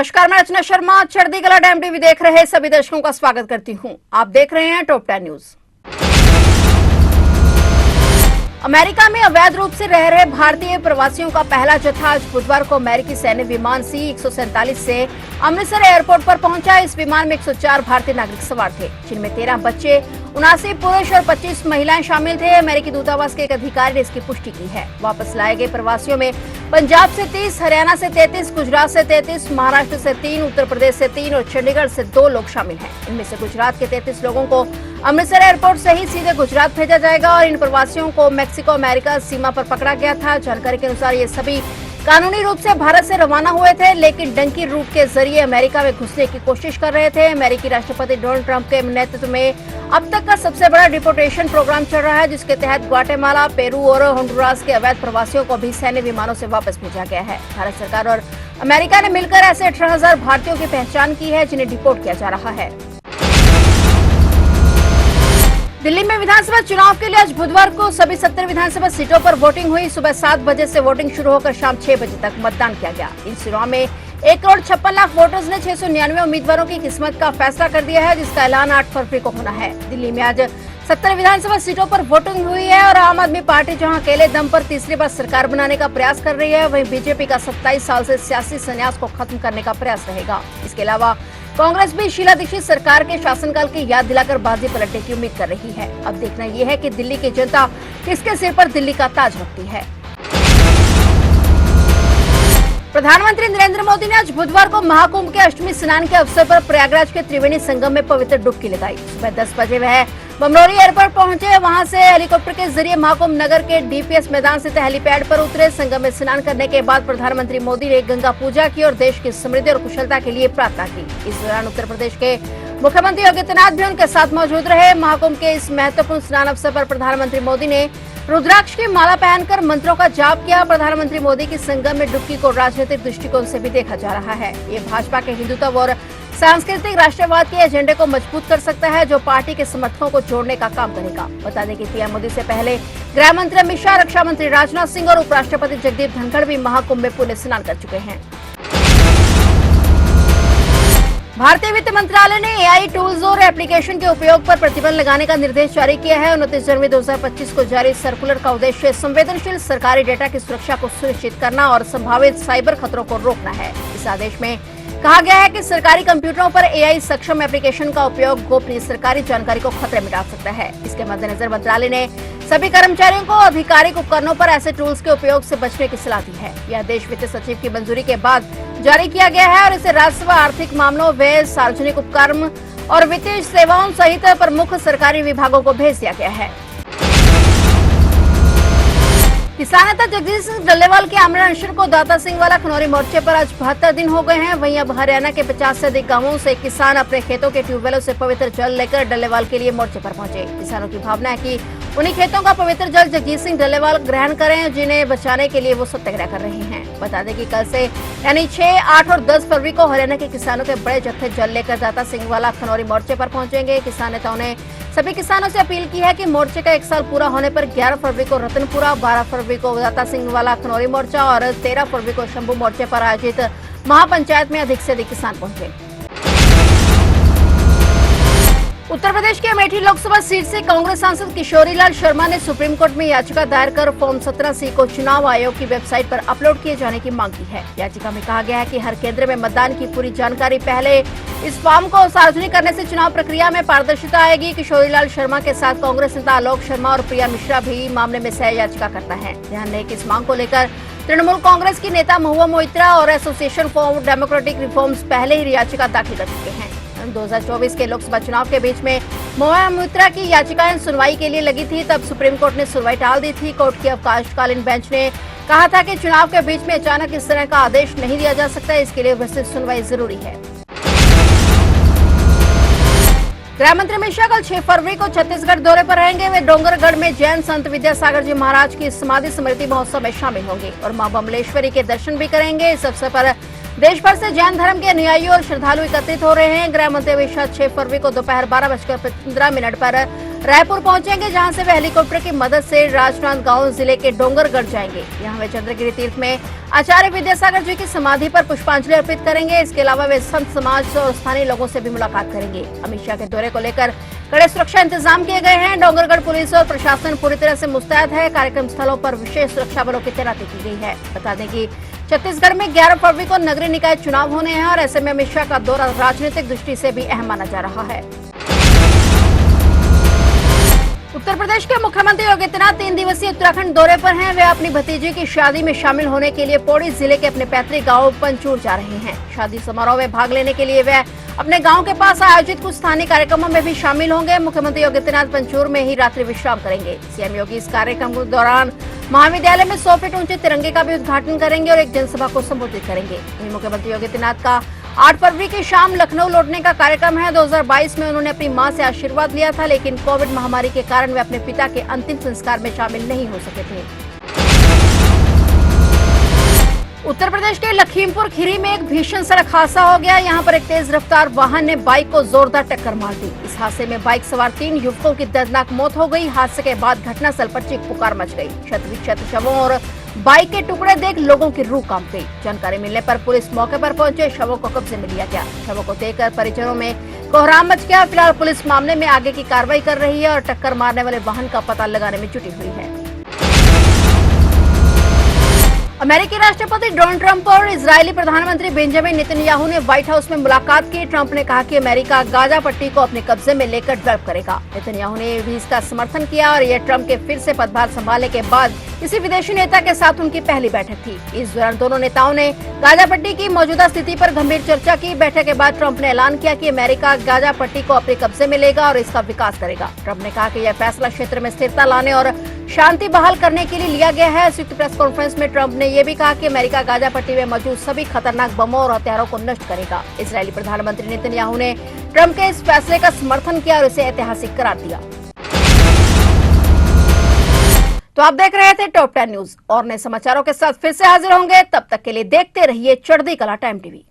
नमस्कार, मैं रचना शर्मा। चढ़ती कला टाइम टीवी देख रहे सभी दर्शकों का स्वागत करती हूं। आप देख रहे हैं टॉप 10 न्यूज। अमेरिका में अवैध रूप से रह रहे भारतीय प्रवासियों का पहला जत्था आज बुधवार को अमेरिकी सैन्य विमान C-147 से अमृतसर एयरपोर्ट पर पहुंचा। इस विमान में 104 भारतीय नागरिक सवार थे, जिनमें 13 बच्चे, 79 पुरुष और 25 महिलाएं शामिल थे। अमेरिकी दूतावास के एक अधिकारी ने इसकी पुष्टि की है। वापस लाए गए प्रवासियों में पंजाब से 30, हरियाणा से 33, गुजरात से 33, महाराष्ट्र से 3, उत्तर प्रदेश से 3 और चंडीगढ़ से 2 लोग शामिल हैं। इनमें से गुजरात के 33 लोगों को अमृतसर एयरपोर्ट से ही सीधे गुजरात भेजा जाएगा और इन प्रवासियों को मैक्सिको अमेरिका सीमा पर पकड़ा गया था। जानकारी के अनुसार ये सभी कानूनी रूप से भारत से रवाना हुए थे, लेकिन डंकी रूट के जरिए अमेरिका में घुसने की कोशिश कर रहे थे। अमेरिकी राष्ट्रपति डोनाल्ड ट्रंप के नेतृत्व में अब तक का सबसे बड़ा डिपोर्टेशन प्रोग्राम चल रहा है, जिसके तहत ग्वाटेमाला, पेरू और होंडुरास के अवैध प्रवासियों को भी सैन्य विमानों से वापस भेजा गया है। भारत सरकार और अमेरिका ने मिलकर ऐसे 18,000 भारतीयों की पहचान की है, जिन्हें डिपोर्ट किया जा रहा है। दिल्ली में विधानसभा चुनाव के लिए आज बुधवार को सभी 70 विधानसभा सीटों पर वोटिंग हुई। सुबह 7 बजे से वोटिंग शुरू होकर शाम 6 बजे तक मतदान किया गया। इन चुनाव में 1,56,00,000 वोटर्स ने 699 उम्मीदवारों की किस्मत का फैसला कर दिया है, जिसका ऐलान 8 फरवरी को होना है। दिल्ली में आज 70 विधानसभा सीटों पर वोटिंग हुई है और आम आदमी पार्टी जहां अकेले दम पर तीसरी बार सरकार बनाने का प्रयास कर रही है, वहीं बीजेपी का 27 साल से सियासी संन्यास को खत्म करने का प्रयास रहेगा। इसके अलावा कांग्रेस भी शीला दीक्षित सरकार के शासनकाल की याद दिलाकर बाजी पलटने की उम्मीद कर रही है। अब देखना यह है कि दिल्ली की जनता किसके सिर पर दिल्ली का ताज रखती है। प्रधानमंत्री नरेंद्र मोदी ने आज बुधवार को महाकुंभ के अष्टमी स्नान के अवसर पर प्रयागराज के त्रिवेणी संगम में पवित्र डुबकी लगाई। सुबह 10 बजे वह बमरोली एयरपोर्ट पहुंचे। वहां से हेलीकॉप्टर के जरिए महाकुंभ नगर के DPS मैदान स्थित हेलीपैड पर उतरे। संगम में स्नान करने के बाद प्रधानमंत्री मोदी ने गंगा पूजा की और देश की समृद्धि और कुशलता के लिए प्रार्थना की। इस दौरान उत्तर प्रदेश के मुख्यमंत्री योगी आदित्यनाथ भी उनके साथ मौजूद रहे। महाकुंभ के इस महत्वपूर्ण स्नान अवसर पर प्रधानमंत्री मोदी ने रुद्राक्ष की माला पहनकर मंत्रों का जाप किया। प्रधानमंत्री मोदी की संगम में डुबकी को राजनीतिक दृष्टिकोण से भी देखा जा रहा है। ये भाजपा के हिंदुत्व और सांस्कृतिक राष्ट्रवाद के एजेंडे को मजबूत कर सकता है, जो पार्टी के समर्थकों को जोड़ने का काम करेगा। बता दें कि पीएम मोदी से पहले गृह मंत्री अमित शाह, रक्षा मंत्री राजनाथ सिंह और उपराष्ट्रपति जगदीप धनखड़ भी महाकुंभ में पुण्य स्नान कर चुके हैं। भारतीय वित्त मंत्रालय ने AI टूल्स और एप्लीकेशन के उपयोग पर प्रतिबंध लगाने का निर्देश जारी किया है। 29 जनवरी 2025 को जारी सर्कुलर का उद्देश्य संवेदनशील सरकारी डेटा की सुरक्षा को सुनिश्चित करना और संभावित साइबर खतरों को रोकना है। इस आदेश में कहा गया है कि सरकारी कंप्यूटरों पर AI सक्षम एप्लीकेशन का उपयोग गोपनीय सरकारी जानकारी को खतरे में डाल सकता है। इसके मद्देनजर मंत्रालय ने सभी कर्मचारियों को आधिकारिक उपकरणों पर ऐसे टूल्स के उपयोग से बचने की सलाह दी है। यह आदेश वित्त सचिव की मंजूरी के बाद जारी किया गया है और इसे राजस्व, आर्थिक मामलों, व्यय, सार्वजनिक उपक्रम और वित्तीय सेवाओं सहित प्रमुख सरकारी विभागों को भेज दिया गया है। किसान नेता जगदीश सिंह डल्लेवाल के आमरण अनशन को दाता सिंह वाला खनौरी मोर्चे पर आज 72 दिन हो गए हैं। वहीं अब हरियाणा के 50 से अधिक गांवों से किसान अपने खेतों के ट्यूबवेलों से पवित्र जल लेकर डल्लेवाल के लिए मोर्चे पर पहुंचे। किसानों की भावना है कि उन्हीं खेतों का पवित्र जल जगदीश सिंह डल्लेवाल ग्रहण करें, जिन्हें बचाने के लिए वो सत्याग्रह कर रहे हैं। बता दें कि कल से यानी 6, 8 और 10 फरवरी को हरियाणा के किसानों के बड़े जत्थे जल लेकर दाता सिंह वाला खनौरी मोर्चे पर पहुंचेंगे। किसान नेताओं ने सभी किसानों से अपील की है कि मोर्चे का 1 साल पूरा होने पर 11 फरवरी को रतनपुरा, 12 फरवरी को दाता सिंह वाला खनौरी मोर्चा और 13 फरवरी को शंभू मोर्चे पर आयोजित महापंचायत में अधिक से अधिक किसान पहुंचे। उत्तर प्रदेश के अमेठी लोकसभा सीट से कांग्रेस सांसद किशोरीलाल शर्मा ने सुप्रीम कोर्ट में याचिका दायर कर फॉर्म 17C को चुनाव आयोग की वेबसाइट पर अपलोड किए जाने की मांग की है। याचिका में कहा गया है कि हर केंद्र में मतदान की पूरी जानकारी पहले इस फॉर्म को सार्वजनिक करने से चुनाव प्रक्रिया में पारदर्शिता आएगी। किशोरीलाल शर्मा के साथ कांग्रेस नेता आलोक शर्मा और प्रिया मिश्रा भी मामले में सह याचिका करता है। ध्यान दें कि इस मांग को लेकर तृणमूल कांग्रेस की नेता महुआ मोइत्रा और एसोसिएशन फॉर डेमोक्रेटिक रिफॉर्म्स पहले ही याचिका दाखिल कर चुके हैं। 2024 के लोकसभा चुनाव के बीच में महुआ मोइत्रा की याचिकाएं सुनवाई के लिए लगी थी, तब सुप्रीम कोर्ट ने सुनवाई टाल दी थी। कोर्ट की अवकाशकालीन बेंच ने कहा था कि चुनाव के बीच में अचानक इस तरह का आदेश नहीं दिया जा सकता, इसके लिए विस्तृत सुनवाई जरूरी है। गृह मंत्री अमित शाह कल 6 फरवरी को छत्तीसगढ़ दौरे पर रहेंगे। वे डोंगरगढ़ में जैन संत विद्यासागर जी महाराज की समाधि स्मृति महोत्सव में शामिल होंगे और मां बमलेश्वरी के दर्शन भी करेंगे। इस अवसर पर देश भर से जैन धर्म के अनुयायी और श्रद्धालु एकत्रित हो रहे हैं। गृह मंत्री अमित शाह 6 फरवरी को दोपहर 12:15 पर रायपुर पहुंचेंगे, जहां से वे हेलीकॉप्टर की मदद से राजनांदगांव जिले के डोंगरगढ़ जाएंगे। यहां वे चंद्रगिरी तीर्थ में आचार्य विद्यासागर जी की समाधि पर पुष्पांजलि अर्पित करेंगे। इसके अलावा वे संत समाज और स्थानीय लोगों से भी मुलाकात करेंगे। अमित शाह के दौरे को लेकर कड़े सुरक्षा इंतजाम किए गए हैं। डोंगरगढ़ पुलिस और प्रशासन पूरी तरह से मुस्तैद है। कार्यक्रम स्थलों पर विशेष सुरक्षा बलों की तैनाती की गई है। बता दें कि छत्तीसगढ़ में 11 फरवरी को नगरीय निकाय चुनाव होने हैं और ऐसे में अमित शाह का दौरा राजनीतिक दृष्टि से भी अहम माना जा रहा है। उत्तर प्रदेश के मुख्यमंत्री योगी आदित्यनाथ 3 दिवसीय उत्तराखंड दौरे पर हैं। वे अपनी भतीजी की शादी में शामिल होने के लिए पौड़ी जिले के अपने पैतृक गांव पंचूर जा रहे हैं। शादी समारोह में भाग लेने के लिए वे अपने गांव के पास आयोजित कुछ स्थानीय कार्यक्रमों में भी शामिल होंगे। मुख्यमंत्री योगी आदित्यनाथ पंचूर में ही रात्रि विश्राम करेंगे। सीएम योगी इस कार्यक्रम के दौरान महाविद्यालय में 100 फीट ऊंचे तिरंगे का भी उद्घाटन करेंगे और एक जनसभा को संबोधित करेंगे। वहीं मुख्यमंत्री योगी आदित्यनाथ का 8 फरवरी की शाम लखनऊ लौटने का कार्यक्रम है। 2022 में उन्होंने अपनी मां से आशीर्वाद लिया था, लेकिन कोविड महामारी के कारण वे अपने पिता के अंतिम संस्कार में शामिल नहीं हो सके थे। उत्तर प्रदेश के लखीमपुर खीरी में एक भीषण सड़क हादसा हो गया। यहां पर एक तेज रफ्तार वाहन ने बाइक को जोरदार टक्कर मार दी। इस हादसे में बाइक सवार 3 युवकों की दर्दनाक मौत हो गई। हादसे के बाद घटनास्थल पर चीख पुकार मच गई। क्षत शवों और बाइक के टुकड़े देख लोगों की रूह कांप गई। जानकारी मिलने पर पुलिस मौके पर पहुंचे, शवों को कब्जे में लिया गया। शवों को देखकर परिजनों में कोहराम मच गया। फिलहाल पुलिस मामले में आगे की कार्रवाई कर रही है और टक्कर मारने वाले वाहन का पता लगाने में जुटी हुई है। अमेरिकी राष्ट्रपति डोनाल्ड ट्रंप और इजरायली प्रधानमंत्री बेंजामिन नेतन्याहू ने व्हाइट हाउस में मुलाकात की। ट्रंप ने कहा कि अमेरिका गाजा पट्टी को अपने कब्जे में लेकर डेवलप करेगा। नेतन्याहू ने भी इसका समर्थन किया और यह ट्रंप के फिर से पदभार संभालने के बाद किसी विदेशी नेता के साथ उनकी पहली बैठक थी। इस दौरान दोनों नेताओं ने गाजा पट्टी की मौजूदा स्थिति पर गंभीर चर्चा की। बैठक के बाद ट्रंप ने ऐलान किया कि अमेरिका गाजा पट्टी को अपने कब्जे में लेगा और इसका विकास करेगा। ट्रंप ने कहा कि यह फैसला क्षेत्र में स्थिरता लाने और शांति बहाल करने के लिए लिया गया है। संयुक्त प्रेस कॉन्फ्रेंस में ट्रंप ने यह भी कहा कि अमेरिका गाजा पट्टी में मौजूद सभी खतरनाक बमों और हथियारों को नष्ट करेगा। इजरायली प्रधानमंत्री नेतन्याहू ने ट्रंप के इस फैसले का समर्थन किया और इसे ऐतिहासिक करार दिया। तो आप देख रहे थे टॉप 10 न्यूज और नए समाचारों के साथ फिर से हाजिर होंगे। तब तक के लिए देखते रहिए चढ़ती कला टाइम टीवी।